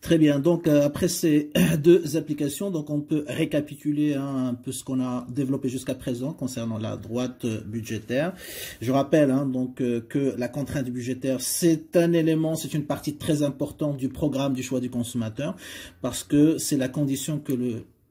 Très bien, donc après ces deux applications, donc on peut récapituler un peu ce qu'on a développé jusqu'à présent concernant la droite budgétaire. Je rappelle donc que la contrainte budgétaire, c'est un élément, c'est une partie très importante du programme du choix du consommateur, parce que c'est la condition que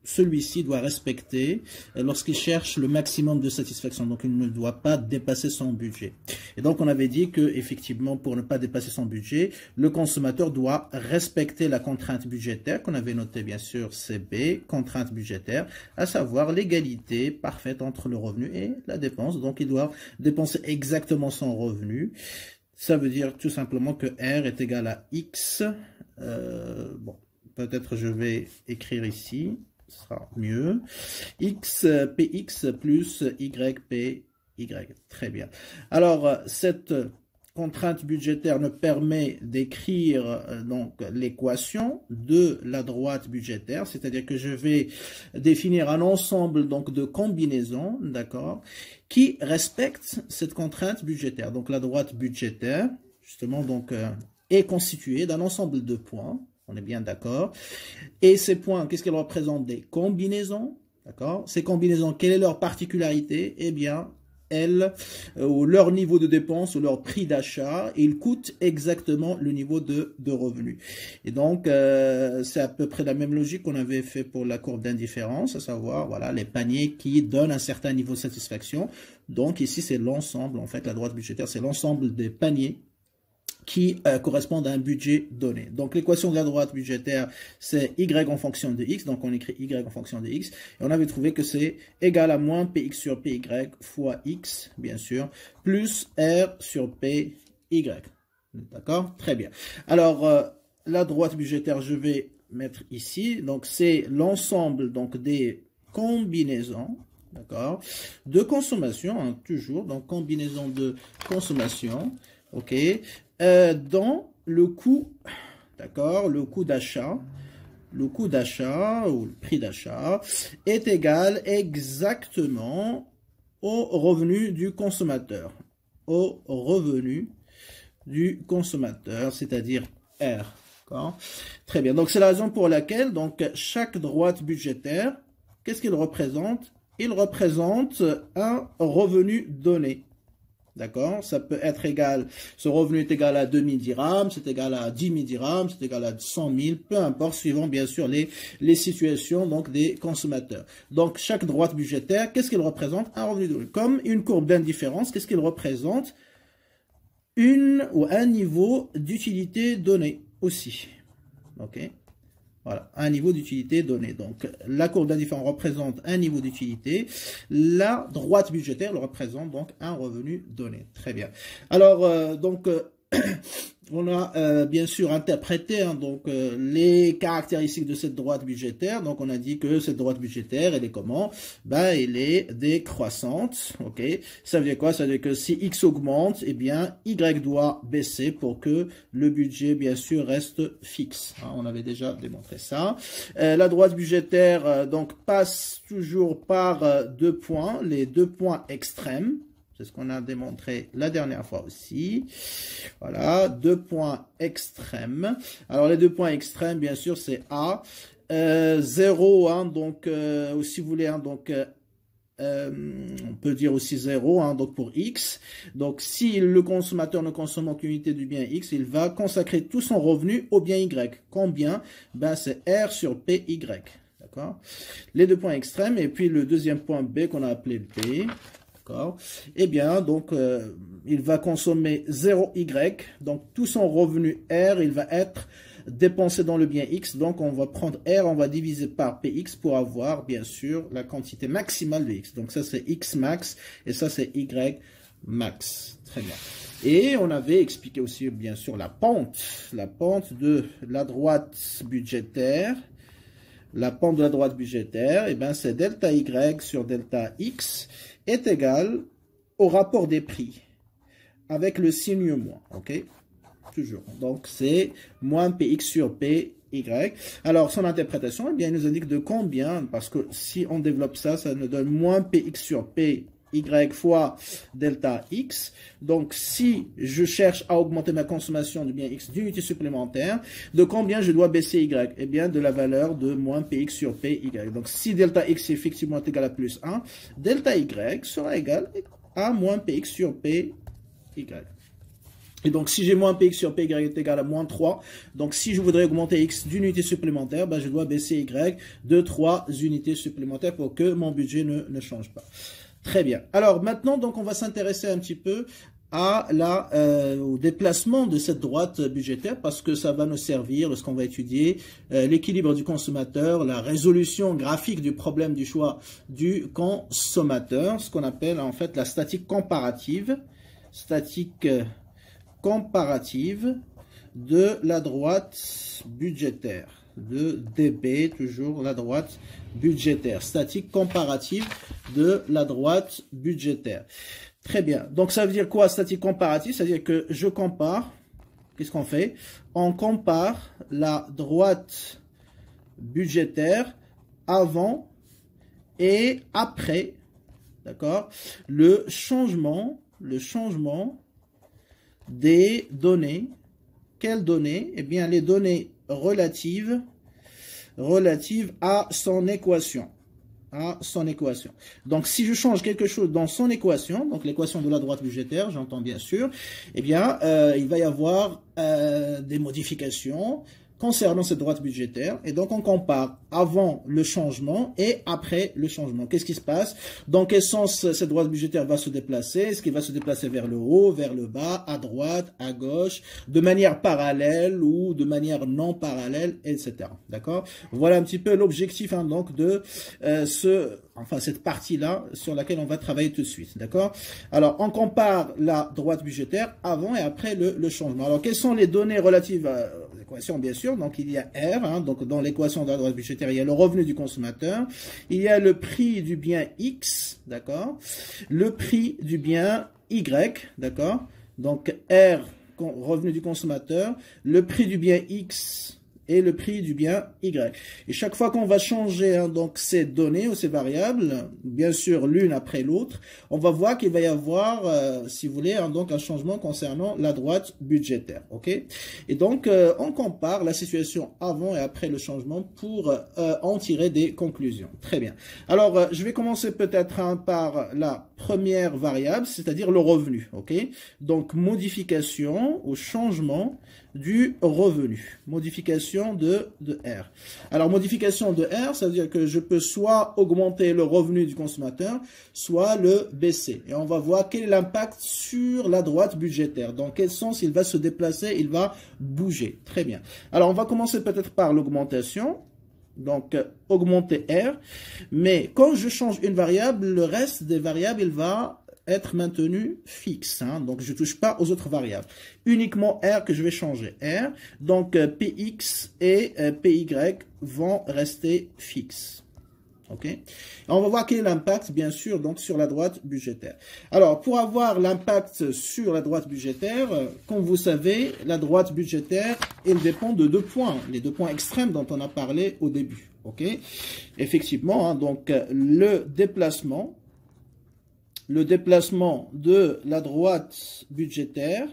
celui-ci doit respecter lorsqu'il cherche le maximum de satisfaction. Donc, il ne doit pas dépasser son budget. Et donc, on avait dit que, effectivement, pour ne pas dépasser son budget, le consommateur doit respecter la contrainte budgétaire qu'on avait notée, bien sûr, CB, contrainte budgétaire, à savoir l'égalité parfaite entre le revenu et la dépense. Donc, il doit dépenser exactement son revenu. Ça veut dire tout simplement que R est égal à X. Bon, peut-être je vais écrire ici. Ce sera mieux. X Px plus Y Py. Très bien. Alors, cette contrainte budgétaire nous permet d'écrire donc l'équation de la droite budgétaire, c'est-à-dire que je vais définir un ensemble donc de combinaisons, d'accord, qui respectent cette contrainte budgétaire. Donc, la droite budgétaire, justement, donc, est constituée d'un ensemble de points. On est bien d'accord. Et ces points, qu'est-ce qu'ils représentent? Des combinaisons. D'accord? Ces combinaisons, quelle est leur particularité? Eh bien, elles, ou leur niveau de dépense, ou leur prix d'achat, ils coûtent exactement le niveau de revenu. Et donc, c'est à peu près la même logique qu'on avait fait pour la courbe d'indifférence, à savoir, voilà, les paniers qui donnent un certain niveau de satisfaction. Donc, ici, c'est l'ensemble, en fait, la droite budgétaire, c'est l'ensemble des paniers qui correspondent à un budget donné. Donc, l'équation de la droite budgétaire, c'est Y en fonction de X. Donc, on écrit Y en fonction de X. Et on avait trouvé que c'est égal à moins Px sur Py fois X, bien sûr, plus R sur Py. D'accord? Très bien. Alors, la droite budgétaire, je vais mettre ici. Donc, c'est l'ensemble donc des combinaisons, d'accord, de consommation, hein, toujours. Donc, combinaison de consommation, ok, dans le coût, d'accord, le coût d'achat ou le prix d'achat est égal exactement au revenu du consommateur, c'est-à-dire R. D'accord? Très bien. Donc, c'est la raison pour laquelle donc chaque droite budgétaire, qu'est-ce qu'il représente? Il représente un revenu donné. D'accord? Ça peut être égal, ce revenu est égal à 2000 dirhams, c'est égal à 10 000 dirhams, c'est égal à 100 000, peu importe, suivant bien sûr les situations donc des consommateurs. Donc, chaque droite budgétaire, qu'est-ce qu'il représente? Un revenu donné. Comme une courbe d'indifférence, qu'est-ce qu'il représente? Une ou un niveau d'utilité donné aussi. Ok? Voilà, un niveau d'utilité donné. Donc, la courbe d'indifférence représente un niveau d'utilité. La droite budgétaire le représente donc un revenu donné. Très bien. Alors, on a bien sûr interprété donc les caractéristiques de cette droite budgétaire. Donc, on a dit que cette droite budgétaire, elle est comment? Ben, elle est décroissante. Ok. Ça veut dire quoi? Ça veut dire que si X augmente, eh bien, Y doit baisser pour que le budget, bien sûr, reste fixe. Hein, on avait déjà démontré ça. La droite budgétaire, donc, passe toujours par deux points, les deux points extrêmes. C'est ce qu'on a démontré la dernière fois aussi. Voilà, deux points extrêmes. Alors, les deux points extrêmes, bien sûr, c'est A. 0, hein, donc, ou si vous voulez, hein, donc, on peut dire aussi 0, hein, donc pour X. Donc, si le consommateur ne consomme aucune unité du bien X, il va consacrer tout son revenu au bien Y. Combien? Ben, c'est R sur PY. D'accord? Les deux points extrêmes. Et puis, le deuxième point B qu'on a appelé B. Eh bien, donc, il va consommer 0Y, donc tout son revenu R, il va être dépensé dans le bien X. Donc, on va prendre R, on va diviser par Px pour avoir, bien sûr, la quantité maximale de X. Donc, ça, c'est X max et ça, c'est Y max. Très bien. Et on avait expliqué aussi, bien sûr, la pente de la droite budgétaire. La pente de la droite budgétaire, eh bien, c'est delta Y sur delta X est égal au rapport des prix avec le signe moins, ok? Toujours. Donc, c'est moins Px sur Py. Alors, son interprétation, eh bien, il nous indique de combien, parce que si on développe ça, ça nous donne moins Px sur Py Y fois delta X. Donc, si je cherche à augmenter ma consommation de bien X d'unités supplémentaires, de combien je dois baisser Y? Eh bien, de la valeur de moins Px sur Py. Donc, si delta X est effectivement égal à plus 1, delta Y sera égal à moins Px sur Py. Et donc, si j'ai moins Px sur Py est égal à moins 3, donc si je voudrais augmenter X d'une unité supplémentaire, ben, je dois baisser Y de 3 unités supplémentaires pour que mon budget ne change pas. Très bien. Alors maintenant, donc, on va s'intéresser un petit peu à au déplacement de cette droite budgétaire parce que ça va nous servir lorsqu'on va étudier l'équilibre du consommateur, la résolution graphique du problème du choix du consommateur, ce qu'on appelle en fait la statique comparative. Comparative de la droite budgétaire, de DB, toujours la droite budgétaire, statique comparative de la droite budgétaire. Très bien, donc ça veut dire quoi statique comparative? C'est-à-dire que je compare, qu'est-ce qu'on fait? On compare la droite budgétaire avant et après, d'accord, le changement des données. Quelles données? Eh bien, les données relatives à son équation. Donc, si je change quelque chose dans son équation, donc l'équation de la droite budgétaire, j'entends bien sûr, eh bien, il va y avoir des modifications concernant cette droite budgétaire. Et donc, on compare avant le changement et après le changement. Qu'est-ce qui se passe? Dans quel sens cette droite budgétaire va se déplacer? Est-ce qu'il va se déplacer vers le haut, vers le bas, à droite, à gauche, de manière parallèle ou de manière non parallèle, etc. D'accord? Voilà un petit peu l'objectif hein, donc de cette partie-là sur laquelle on va travailler tout de suite. D'accord? Alors, on compare la droite budgétaire avant et après le changement. Alors, quelles sont les données relatives à l'équation, bien sûr? Donc, il y a R, hein, donc dans l'équation de la droite budgétaire, il y a le revenu du consommateur, il y a le prix du bien X, d'accord, le prix du bien Y, d'accord, donc R, revenu du consommateur, le prix du bien X et le prix du bien Y. Et chaque fois qu'on va changer hein, donc ces données ou ces variables, bien sûr l'une après l'autre, on va voir qu'il va y avoir, si vous voulez, hein, donc un changement concernant la droite budgétaire. Ok? Et donc on compare la situation avant et après le changement pour en tirer des conclusions. Très bien. Alors je vais commencer peut-être hein, par la première variable, c'est-à-dire le revenu. Ok? Donc modification ou changement du revenu. Modification de R. Alors, modification de R, ça veut dire que je peux soit augmenter le revenu du consommateur, soit le baisser. Et on va voir quel est l'impact sur la droite budgétaire. Dans quel sens il va se déplacer, il va bouger. Très bien. Alors, on va commencer peut-être par l'augmentation. Donc, augmenter R. Mais quand je change une variable, le reste des variables, il va être maintenu fixe. Hein, donc, je ne touche pas aux autres variables. Uniquement R que je vais changer. R. Donc, Px et Py vont rester fixes. OK? Et on va voir quel est l'impact, bien sûr, donc sur la droite budgétaire. Alors, pour avoir l'impact sur la droite budgétaire, comme vous savez, la droite budgétaire, elle dépend de deux points. Les deux points extrêmes dont on a parlé au début. OK? Effectivement, hein, donc, le déplacement de la droite budgétaire,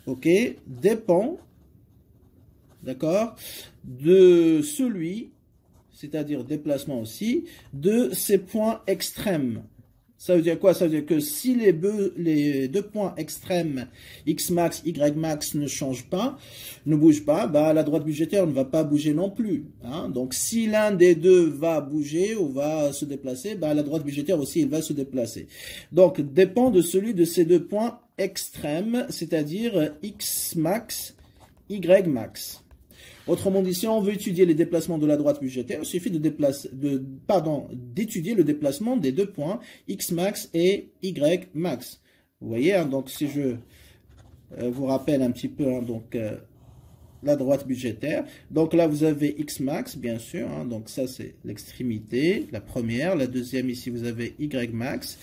ok, dépend, d'accord, de celui, c'est-à-dire déplacement aussi, de ces points extrêmes. Ça veut dire quoi? Ça veut dire que si les deux points extrêmes, X max, Y max, ne changent pas, ne bougent pas, bah, la droite budgétaire ne va pas bouger non plus. Hein. Donc, si l'un des deux va bouger ou va se déplacer, bah, la droite budgétaire aussi, il va se déplacer. Donc, dépend de celui de ces deux points extrêmes, c'est-à-dire X max, Y max. Autrement dit, si on veut étudier les déplacements de la droite budgétaire, il suffit d'étudier le déplacement des deux points X max et Y max. Vous voyez, hein, donc si je vous rappelle un petit peu, hein, donc la droite budgétaire. Donc là, vous avez X max, bien sûr. Hein, donc ça, c'est l'extrémité, la première. La deuxième, ici, vous avez Y max.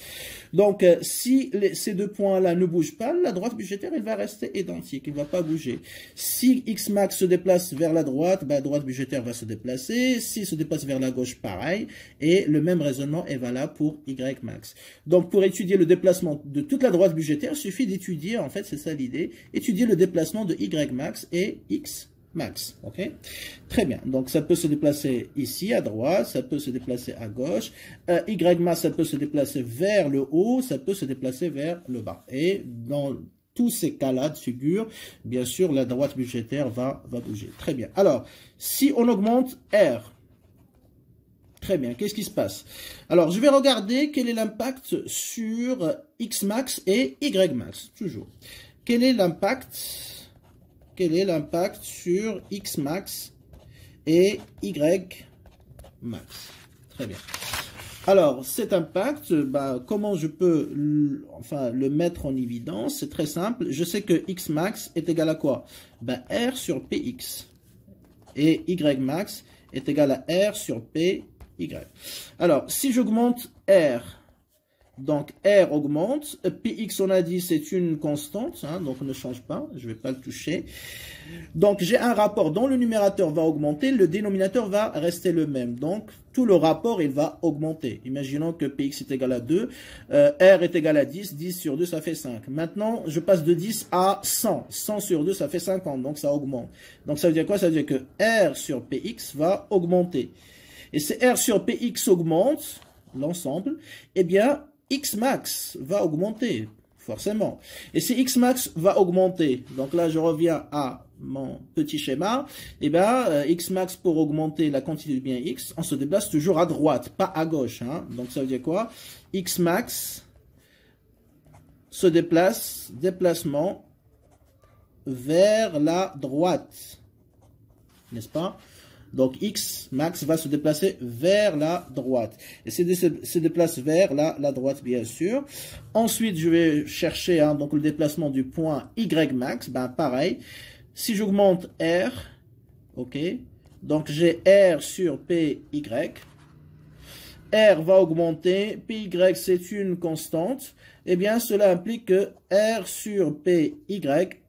Donc, si ces deux points-là ne bougent pas, la droite budgétaire, elle va rester identique. Il ne va pas bouger. Si X max se déplace vers la droite, la droite budgétaire va se déplacer. S'il se déplace vers la gauche, pareil. Et le même raisonnement est valable pour Y max. Donc, pour étudier le déplacement de toute la droite budgétaire, il suffit d'étudier, en fait, c'est ça l'idée, étudier le déplacement de Y max et X max. Ok, très bien. Donc, ça peut se déplacer ici à droite, ça peut se déplacer à gauche. Y max, ça peut se déplacer vers le haut, ça peut se déplacer vers le bas. Et dans tous ces cas-là de figure, bien sûr, la droite budgétaire va bouger. Très bien. Alors, si on augmente R, très bien, qu'est-ce qui se passe? Alors, je vais regarder quel est l'impact sur X max et Y max, toujours. Quel est l'impact sur X max et Y max? Très bien. Alors, cet impact, comment je peux le mettre en évidence? C'est très simple. Je sais que X max est égal à quoi? R sur Px. Et Y max est égal à R sur Py. Alors, si j'augmente R, donc R augmente, Px on a dit c'est une constante, hein, donc ne change pas, je ne vais pas le toucher. Donc j'ai un rapport dont le numérateur va augmenter, le dénominateur va rester le même. Donc tout le rapport il va augmenter. Imaginons que Px est égal à 2, R est égal à 10, 10 sur 2 ça fait 5. Maintenant je passe de 10 à 100, 100 sur 2 ça fait 50, donc ça augmente. Donc ça veut dire quoi? Ça veut dire que R sur Px va augmenter. Et si R sur Px augmente, l'ensemble, eh bien X max va augmenter, forcément. Et si X max va augmenter, donc là je reviens à mon petit schéma, eh bien X max pour augmenter la quantité de bien X, on se déplace toujours à droite, pas à gauche. Hein. Donc ça veut dire quoi? X max se déplace, déplacement vers la droite, n'est-ce pas? Donc, X max va se déplacer vers la droite. Et se déplace vers la droite, bien sûr. Ensuite, je vais chercher donc le déplacement du point Y max. Pareil. Si j'augmente R, ok. Donc, j'ai R sur PY. R va augmenter. PY, c'est une constante. Eh bien, cela implique que R sur PY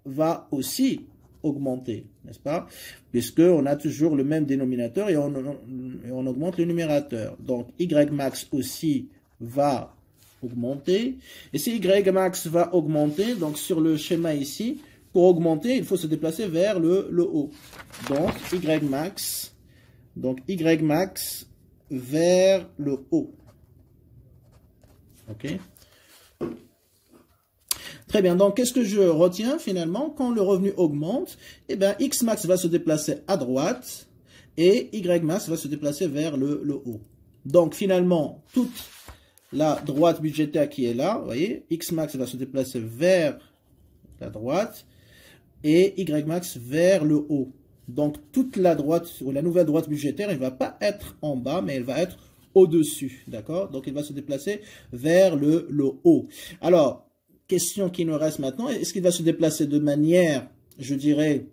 va aussi augmenter, n'est-ce pas? Puisqu'on a toujours le même dénominateur et on augmente le numérateur. Donc, Y max aussi va augmenter. Et si Y max va augmenter, donc sur le schéma ici, pour augmenter, il faut se déplacer vers le haut. Donc, Y max vers le haut. OK? Très bien, donc qu'est-ce que je retiens finalement? Quand le revenu augmente, eh bien X max va se déplacer à droite et Y max va se déplacer vers le haut. Donc finalement, toute la droite budgétaire qui est là, vous voyez, X max va se déplacer vers la droite et Y max vers le haut. Donc toute la droite, ou la nouvelle droite budgétaire, elle ne va pas être en bas, mais elle va être au-dessus, d'accord? Donc elle va se déplacer vers le haut. Alors, question qui nous reste maintenant, est-ce qu'il va se déplacer de manière, je dirais,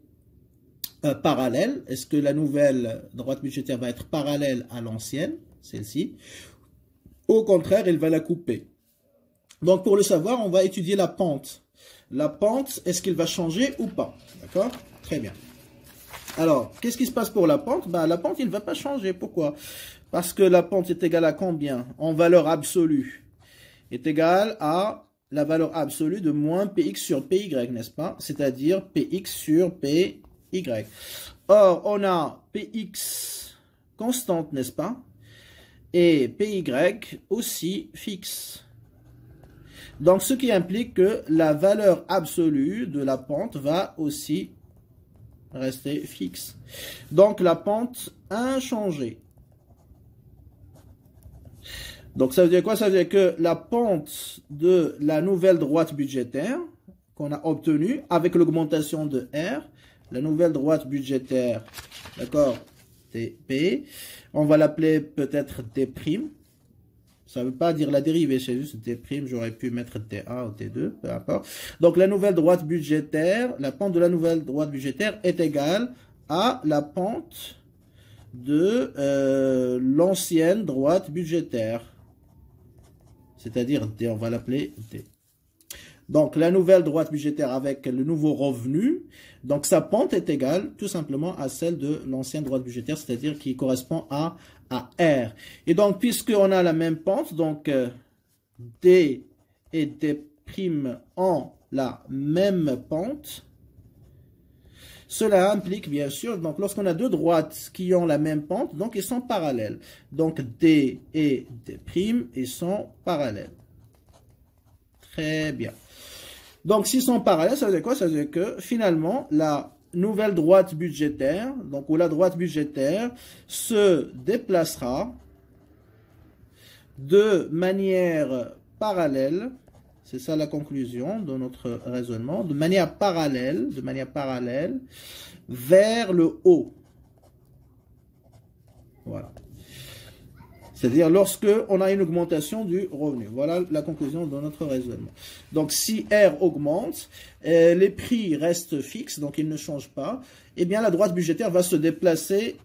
parallèle? Est-ce que la nouvelle droite budgétaire va être parallèle à l'ancienne, celle-ci? Au contraire, il va la couper. Donc, pour le savoir, on va étudier la pente. La pente, est-ce qu'il va changer ou pas? D'accord? Très bien. Alors, qu'est-ce qui se passe pour la pente? La pente, il ne va pas changer. Pourquoi? Parce que la pente est égale à combien? En valeur absolue. Est égale à la valeur absolue de moins Px sur Py, n'est-ce pas? C'est-à-dire Px sur Py. Or, on a Px constante, n'est-ce pas? Et Py aussi fixe. Donc, ce qui implique que la valeur absolue de la pente va aussi rester fixe. Donc, la pente inchangée. Donc, ça veut dire quoi? Ça veut dire que la pente de la nouvelle droite budgétaire qu'on a obtenue avec l'augmentation de R, la nouvelle droite budgétaire, d'accord, TP, on va l'appeler peut-être D', Ça ne veut pas dire la dérivée, c'est juste D', j'aurais pu mettre T1 ou T2, peu importe. Donc la nouvelle droite budgétaire, la pente de la nouvelle droite budgétaire est égale à la pente de l'ancienne droite budgétaire. C'est-à-dire D, on va l'appeler D. Donc la nouvelle droite budgétaire avec le nouveau revenu, donc sa pente est égale tout simplement à celle de l'ancienne droite budgétaire, c'est-à-dire qui correspond à R. Et donc puisqu'on a la même pente, donc D et D' ont la même pente, cela implique bien sûr, donc lorsqu'on a deux droites qui ont la même pente, donc ils sont parallèles. Donc D et D', ils sont parallèles. Très bien. Donc, s'ils sont parallèles, ça veut dire quoi? Ça veut dire que, finalement, la nouvelle droite budgétaire, donc, ou la droite budgétaire, se déplacera de manière parallèle, c'est ça la conclusion de notre raisonnement, de manière parallèle, vers le haut. Voilà. C'est-à-dire lorsque on a une augmentation du revenu. Voilà la conclusion de notre raisonnement. Donc si R augmente, les prix restent fixes, donc ils ne changent pas, eh bien la droite budgétaire va se déplacer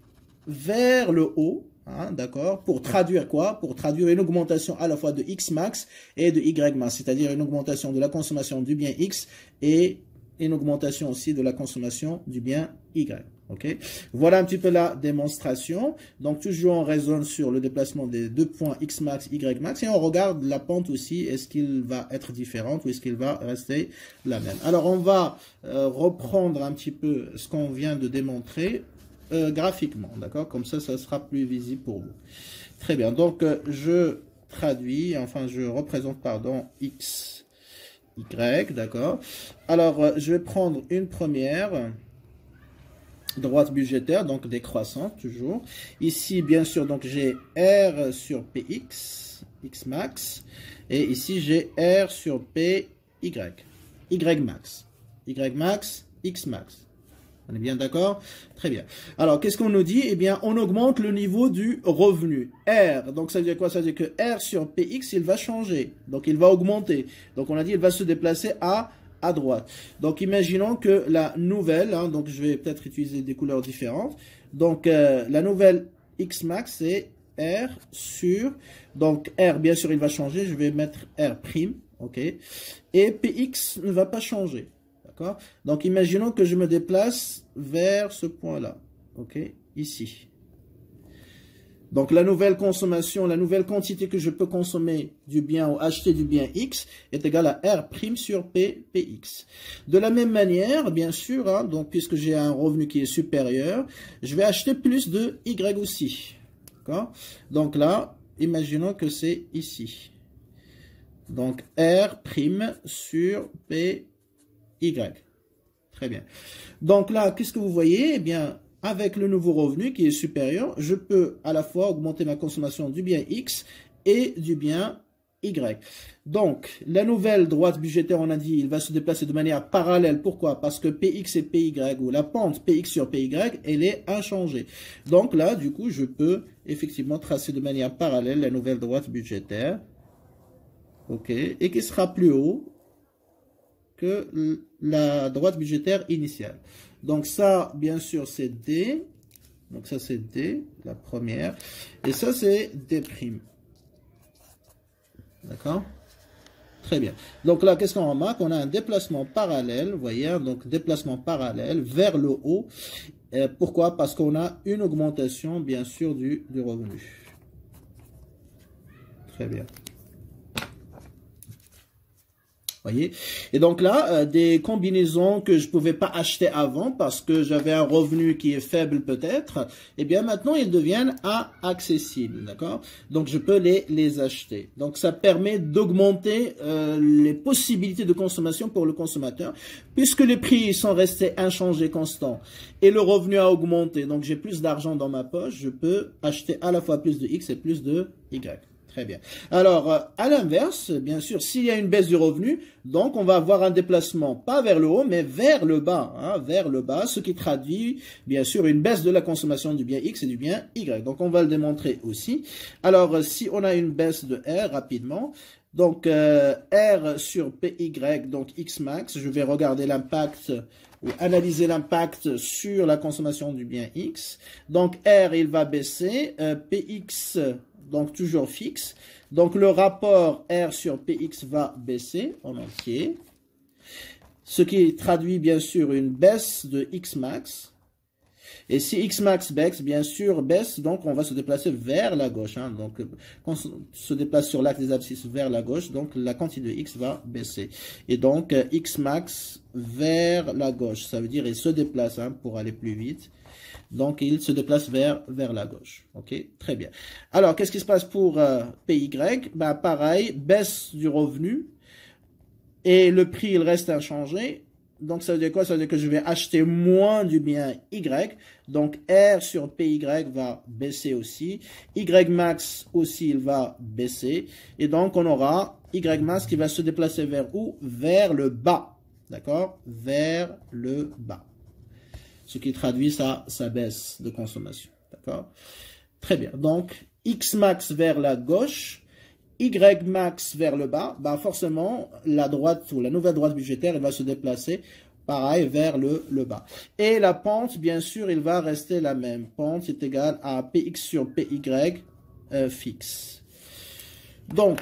vers le haut, hein, d'accord, pour traduire quoi? Pour traduire une augmentation à la fois de X max et de Y max, c'est-à-dire une augmentation de la consommation du bien X et une augmentation aussi de la consommation du bien Y. Okay. Voilà un petit peu la démonstration. Donc, toujours on raisonne sur le déplacement des deux points X max, Y max. Et on regarde la pente aussi. Est-ce qu'il va être différente ou est-ce qu'il va rester la même? Alors, on va reprendre un petit peu ce qu'on vient de démontrer graphiquement. D'accord? Comme ça, ça sera plus visible pour vous. Très bien. Donc, je traduis, enfin, je représente, pardon, X, Y. D'accord? Alors, je vais prendre une première droite budgétaire, donc décroissante toujours. Ici, bien sûr, donc j'ai R sur PX, X max, et ici j'ai R sur PY, Y max, Y max, X max. On est bien d'accord? Très bien. Alors, qu'est-ce qu'on nous dit? Eh bien, on augmente le niveau du revenu. R, donc ça veut dire quoi? Ça veut dire que R sur PX, il va changer. Donc, il va augmenter. Donc, on a dit, il va se déplacer à droite. Donc, imaginons que la nouvelle, hein, donc je vais peut-être utiliser des couleurs différentes. Donc, la nouvelle X max, c'est R sur, donc R, bien sûr, il va changer. Je vais mettre R', ok. Et PX ne va pas changer, d'accord. Donc, imaginons que je me déplace vers ce point-là, ok, ici. Donc, la nouvelle consommation, la nouvelle quantité que je peux consommer du bien ou acheter du bien X est égale à R' sur PX. De la même manière, bien sûr, hein, donc puisque j'ai un revenu qui est supérieur, je vais acheter plus de Y aussi. D'accord? Donc là, imaginons que c'est ici. Donc, R' sur PY. Très bien. Donc là, qu'est-ce que vous voyez? Eh bien, avec le nouveau revenu qui est supérieur, je peux à la fois augmenter ma consommation du bien X et du bien Y. Donc, la nouvelle droite budgétaire, on a dit, il va se déplacer de manière parallèle. Pourquoi? Parce que PX et PY, ou la pente PX sur PY, elle est inchangée. Donc là, du coup, je peux effectivement tracer de manière parallèle la nouvelle droite budgétaire. OK, et qui sera plus haut que la droite budgétaire initiale. Donc ça, bien sûr, c'est D. Donc ça, c'est D, la première. Et ça, c'est D'. D'accord? Très bien. Donc là, qu'est-ce qu'on remarque? On a un déplacement parallèle, vous voyez, donc déplacement parallèle vers le haut. Pourquoi? Parce qu'on a une augmentation, bien sûr, du revenu. Très bien. Voyez. Et donc là, des combinaisons que je ne pouvais pas acheter avant parce que j'avais un revenu qui est faible peut-être, eh bien maintenant ils deviennent accessibles, d'accord? Donc je peux les acheter. Donc ça permet d'augmenter les possibilités de consommation pour le consommateur puisque les prix sont restés inchangés, constants et le revenu a augmenté. Donc j'ai plus d'argent dans ma poche, je peux acheter à la fois plus de X et plus de Y. Très Très bien. Alors, à l'inverse, bien sûr, s'il y a une baisse du revenu, donc on va avoir un déplacement, pas vers le haut, mais vers le bas, hein, vers le bas, ce qui traduit, bien sûr, une baisse de la consommation du bien X et du bien Y. Donc, on va le démontrer aussi. Alors, si on a une baisse de R, rapidement, donc R sur PY, donc X max, je vais regarder l'impact ou analyser l'impact sur la consommation du bien X. Donc, R, il va baisser, PX, donc toujours fixe. Donc le rapport R sur PX va baisser en entier. Ce qui traduit bien sûr une baisse de X max. Et si X max baisse, bien sûr, baisse, donc on va se déplacer vers la gauche. Hein. Donc, quand on se déplace sur l'axe des abscisses vers la gauche, donc la quantité de X va baisser. Et donc, X max vers la gauche, ça veut dire il se déplace hein, pour aller plus vite. Donc, il se déplace vers la gauche. OK, très bien. Alors, qu'est-ce qui se passe pour PY? Ben, pareil, baisse du revenu. Et le prix, il reste inchangé. Donc, ça veut dire quoi? Ça veut dire que je vais acheter moins du bien Y. Donc, R sur PY va baisser aussi. Y max aussi, il va baisser. Et donc, on aura Y max qui va se déplacer vers où? Vers le bas. D'accord? Vers le bas. Ce qui traduit sa baisse de consommation. D'accord? Très bien. Donc, X max vers la gauche, Y max vers le bas, bah forcément, la droite ou la nouvelle droite budgétaire, elle va se déplacer, pareil, vers le bas. Et la pente, bien sûr, il va rester la même. Pente est égale à PX sur PY fixe. Donc,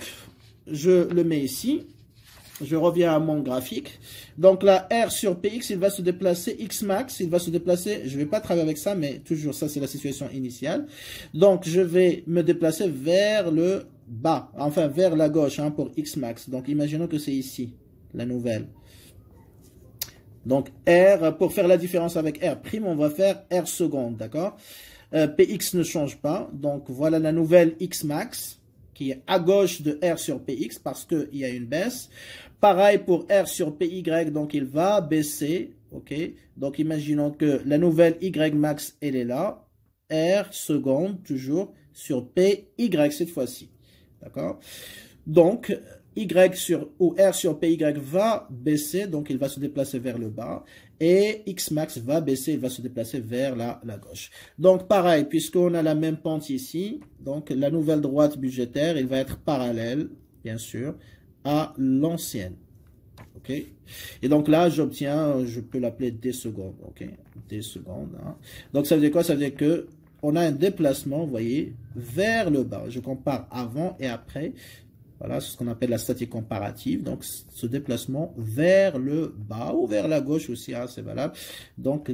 je le mets ici. Je reviens à mon graphique. Donc là, R sur PX, il va se déplacer, X max, il va se déplacer, je ne vais pas travailler avec ça, mais toujours ça, c'est la situation initiale. Donc, je vais me déplacer vers le bas, enfin vers la gauche hein, pour X max. Donc, imaginons que c'est ici, la nouvelle. Donc, R, pour faire la différence avec R prime, on va faire R seconde, d'accord? PX ne change pas, donc voilà la nouvelle X max, qui est à gauche de R sur PX parce qu'il y a une baisse. Pareil pour R sur PY, donc il va baisser. Ok. Donc imaginons que la nouvelle Y max, elle est là. R seconde, toujours, sur PY cette fois-ci. D'accord. Donc, Y sur, ou R sur PY va baisser, donc il va se déplacer vers le bas. Et X max va baisser, il va se déplacer vers la gauche. Donc pareil, puisqu'on a la même pente ici, donc la nouvelle droite budgétaire, il va être parallèle, bien sûr, à l'ancienne. Ok. Et donc là, j'obtiens, je peux l'appeler D secondes. Ok. D secondes. Hein. Donc ça veut dire quoi? Ça veut dire que on a un déplacement, vous voyez, vers le bas. Je compare avant et après. Voilà, c'est ce qu'on appelle la statique comparative. Donc, ce déplacement vers le bas ou vers la gauche aussi, hein, c'est valable. Donc,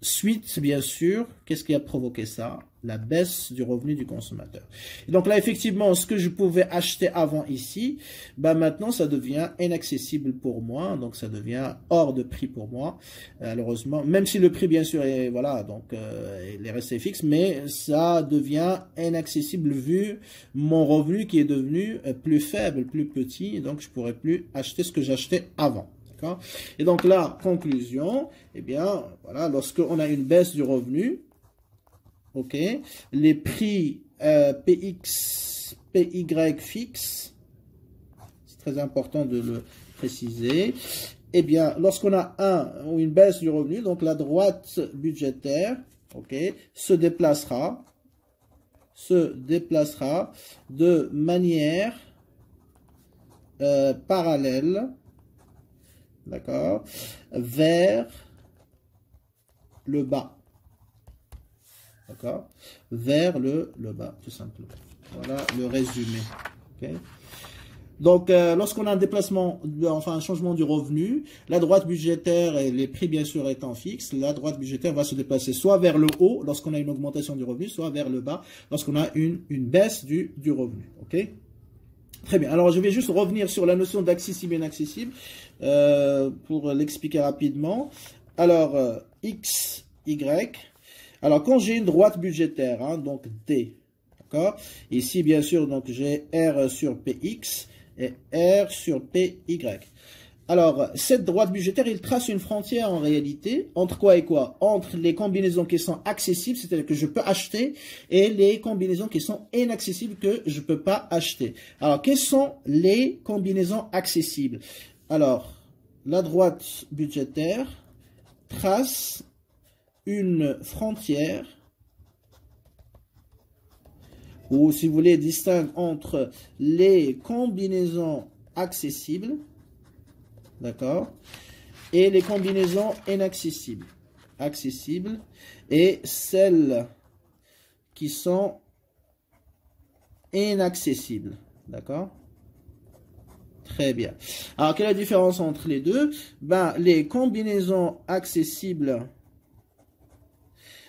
suite, bien sûr, qu'est-ce qui a provoqué ça? La baisse du revenu du consommateur. Et donc là, effectivement, ce que je pouvais acheter avant ici, ben maintenant, ça devient inaccessible pour moi. Donc, ça devient hors de prix pour moi, malheureusement. Même si le prix, bien sûr, est, voilà, donc, il est resté fixe, mais ça devient inaccessible vu mon revenu qui est devenu plus faible, plus petit. Donc, je pourrais plus acheter ce que j'achetais avant. Et donc là, conclusion, eh bien, voilà, lorsqu'on a une baisse du revenu, ok, les prix PX, PY fixes, c'est très important de le préciser, eh bien, lorsqu'on a une baisse du revenu, donc la droite budgétaire, ok, se déplacera de manière parallèle, d'accord, vers le bas. D'accord, vers le bas, tout simplement. Voilà le résumé. Okay. Donc, lorsqu'on a un déplacement, enfin un changement du revenu, la droite budgétaire et les prix bien sûr étant fixes, la droite budgétaire va se déplacer soit vers le haut lorsqu'on a une augmentation du revenu, soit vers le bas lorsqu'on a une baisse du revenu. Ok. Très bien. Alors, je vais juste revenir sur la notion d'accessible et inaccessible pour l'expliquer rapidement. Alors, X, Y. Alors, quand j'ai une droite budgétaire, hein, donc D, d'accord? Ici, bien sûr, donc j'ai R sur PX et R sur PY. Alors, cette droite budgétaire, il trace une frontière en réalité, entre quoi et quoi? Entre les combinaisons qui sont accessibles, c'est-à-dire que je peux acheter, et les combinaisons qui sont inaccessibles, que je ne peux pas acheter. Alors, quelles sont les combinaisons accessibles? Alors, la droite budgétaire trace une frontière, ou si vous voulez, distingue entre les combinaisons accessibles, d'accord, et les combinaisons inaccessibles, accessibles, et celles qui sont inaccessibles, d'accord. Très bien. Alors, quelle est la différence entre les deux? Ben, les combinaisons accessibles,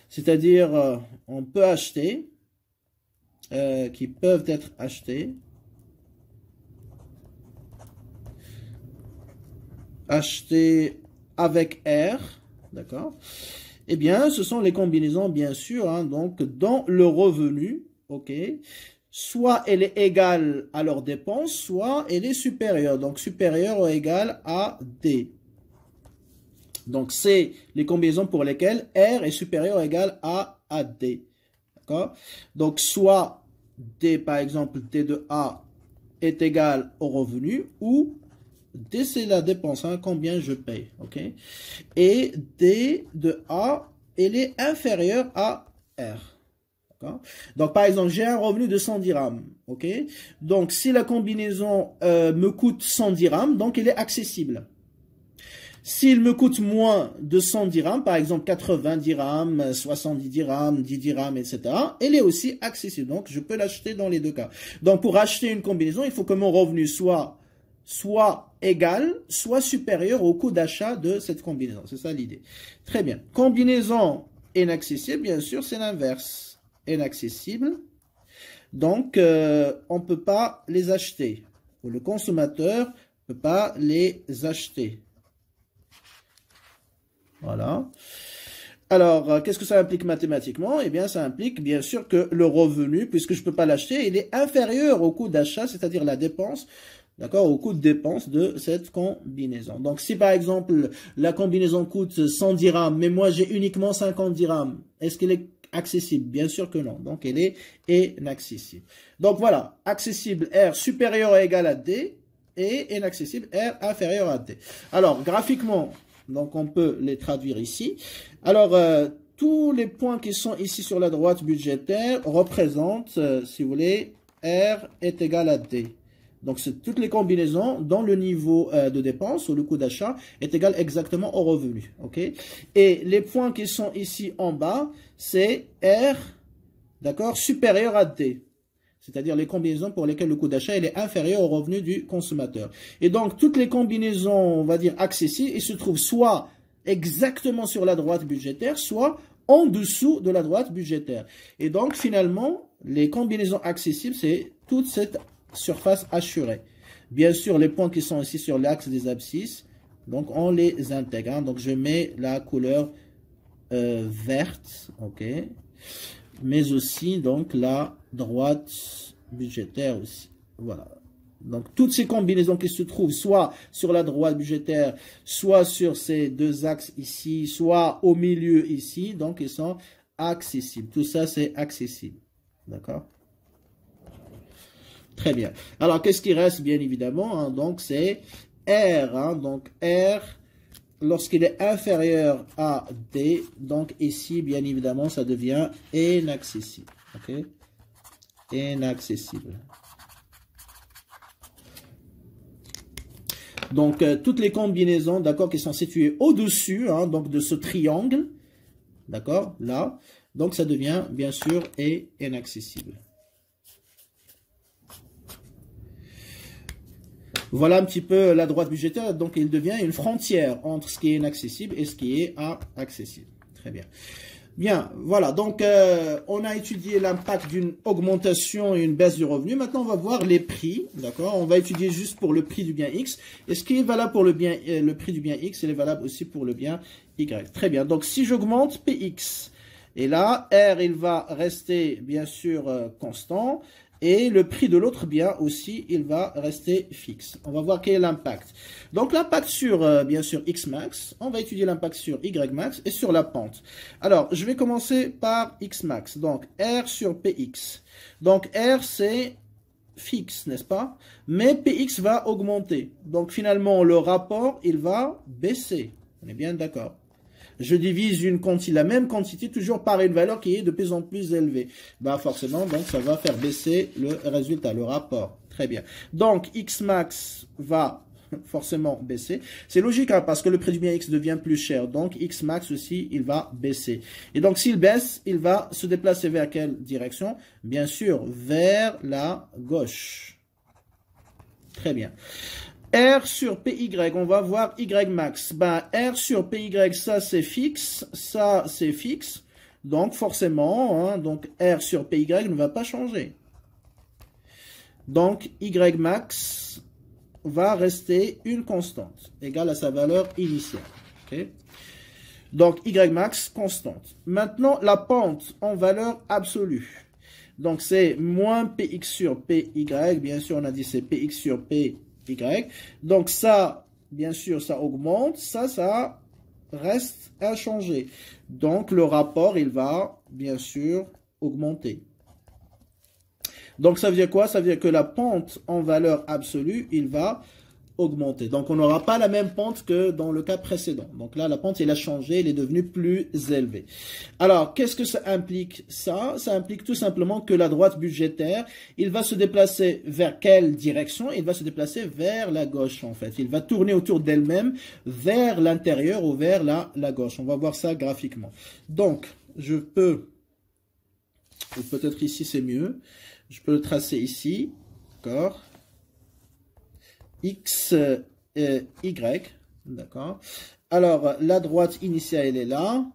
c'est-à-dire on peut acheter, qui peuvent être achetées, acheter avec R, d'accord? Eh bien, ce sont les combinaisons, bien sûr, hein, donc dans le revenu, ok? Soit elle est égale à leurs dépenses, soit elle est supérieure, donc supérieure ou égale à D. Donc, c'est les combinaisons pour lesquelles R est supérieur ou égal à D, d'accord? Donc, soit D, par exemple, D de A est égal au revenu, ou D, c'est la dépense, hein, combien je paye, ok? Et D de A, elle est inférieure à R. Donc, par exemple, j'ai un revenu de 100 dirhams, ok? Donc, si la combinaison me coûte 100 dirhams, donc elle est accessible. S'il me coûte moins de 100 dirhams, par exemple 80 dirhams, 70 dirhams, 10 dirhams, etc., elle est aussi accessible. Donc, je peux l'acheter dans les deux cas. Donc, pour acheter une combinaison, il faut que mon revenu soit égal, soit supérieur au coût d'achat de cette combinaison. C'est ça l'idée. Très bien. Combinaison inaccessible, bien sûr, c'est l'inverse. Inaccessible. Donc, on ne peut pas les acheter. Ou le consommateur ne peut pas les acheter. Voilà. Alors, qu'est-ce que ça implique mathématiquement? Eh bien, ça implique bien sûr que le revenu, puisque je ne peux pas l'acheter, il est inférieur au coût d'achat, c'est-à-dire la dépense, d'accord, au coût de dépense de cette combinaison. Donc, si par exemple, la combinaison coûte 100 dirhams, mais moi j'ai uniquement 50 dirhams, est-ce qu'elle est accessible? Bien sûr que non. Donc, elle est inaccessible. Donc, voilà. Accessible R supérieur ou égal à D et inaccessible R inférieur à D. Alors, graphiquement, donc on peut les traduire ici. Alors, tous les points qui sont ici sur la droite budgétaire représentent, si vous voulez, R est égal à D. Donc, c'est toutes les combinaisons dont le niveau de dépense ou le coût d'achat est égal exactement au revenu. Ok? Et les points qui sont ici en bas, c'est R, d'accord, supérieur à D. C'est-à-dire les combinaisons pour lesquelles le coût d'achat est inférieur au revenu du consommateur. Et donc, toutes les combinaisons, on va dire, accessibles, ils se trouvent soit exactement sur la droite budgétaire, soit en dessous de la droite budgétaire. Et donc, finalement, les combinaisons accessibles, c'est toute cette surface assurée. Bien sûr, les points qui sont ici sur l'axe des abscisses, donc on les intègre. Hein. Donc, je mets la couleur verte, ok, mais aussi donc la droite budgétaire aussi. Voilà. Donc, toutes ces combinaisons qui se trouvent soit sur la droite budgétaire, soit sur ces deux axes ici, soit au milieu ici, donc ils sont accessibles. Tout ça, c'est accessible. D'accord? Très bien. Alors, qu'est-ce qui reste, bien évidemment, hein, donc, c'est R. Hein, donc, R, lorsqu'il est inférieur à D, donc ici, bien évidemment, ça devient inaccessible. OK? Inaccessible. Donc, toutes les combinaisons, d'accord, qui sont situées au-dessus, hein, donc de ce triangle, d'accord, là, donc ça devient, bien sûr, inaccessible. Voilà un petit peu la droite budgétaire. Donc, il devient une frontière entre ce qui est inaccessible et ce qui est accessible. Très bien. Bien, voilà. Donc, on a étudié l'impact d'une augmentation et une baisse du revenu. Maintenant, on va voir les prix. D'accord? On va étudier juste pour le prix du bien X. Et ce qui est valable pour le prix du bien X, il est valable aussi pour le bien Y. Très bien. Donc, si j'augmente PX, et là, R, il va rester, bien sûr, constant. Et le prix de l'autre bien aussi, il va rester fixe. On va voir quel est l'impact. Donc l'impact sur, bien sûr, X max. On va étudier l'impact sur Y max et sur la pente. Alors, je vais commencer par X max. Donc R sur PX. Donc R, c'est fixe, n'est-ce pas? Mais PX va augmenter. Donc finalement, le rapport, il va baisser. On est bien d'accord. Je divise la même quantité toujours par une valeur qui est de plus en plus élevée. Bah forcément, donc ça va faire baisser le résultat, le rapport. Très bien. Donc X max va forcément baisser. C'est logique hein, parce que le prix du bien X devient plus cher. Donc X max aussi, il va baisser. Et donc s'il baisse, il va se déplacer vers quelle direction? Bien sûr, vers la gauche. Très bien. R sur PY, on va voir Y max. Ben, R sur PY, ça c'est fixe, ça c'est fixe. Donc forcément, hein, donc R sur PY ne va pas changer. Donc Y max va rester une constante, égale à sa valeur initiale. Okay? Donc Y max constante. Maintenant, la pente en valeur absolue. Donc c'est moins PX sur PY, bien sûr on a dit c'est PX sur PY. Donc ça, bien sûr, ça augmente. Ça reste inchangé. Donc le rapport, il va, bien sûr, augmenter. Donc ça veut dire quoi? Ça veut dire que la pente en valeur absolue, il va augmenter. Donc on n'aura pas la même pente que dans le cas précédent. Donc là, la pente, elle a changé, elle est devenue plus élevée. Alors, qu'est-ce que ça implique ça? Ça implique tout simplement que la droite budgétaire, il va se déplacer vers quelle direction? Il va se déplacer vers la gauche, en fait. Il va tourner autour d'elle-même vers l'intérieur ou vers la gauche. On va voir ça graphiquement. Donc, je peux, ou peut-être ici c'est mieux, je peux le tracer ici, d'accord? X, Y, d'accord. Alors, la droite initiale, elle est là.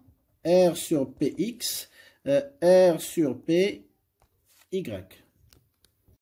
R sur PX, R sur PY.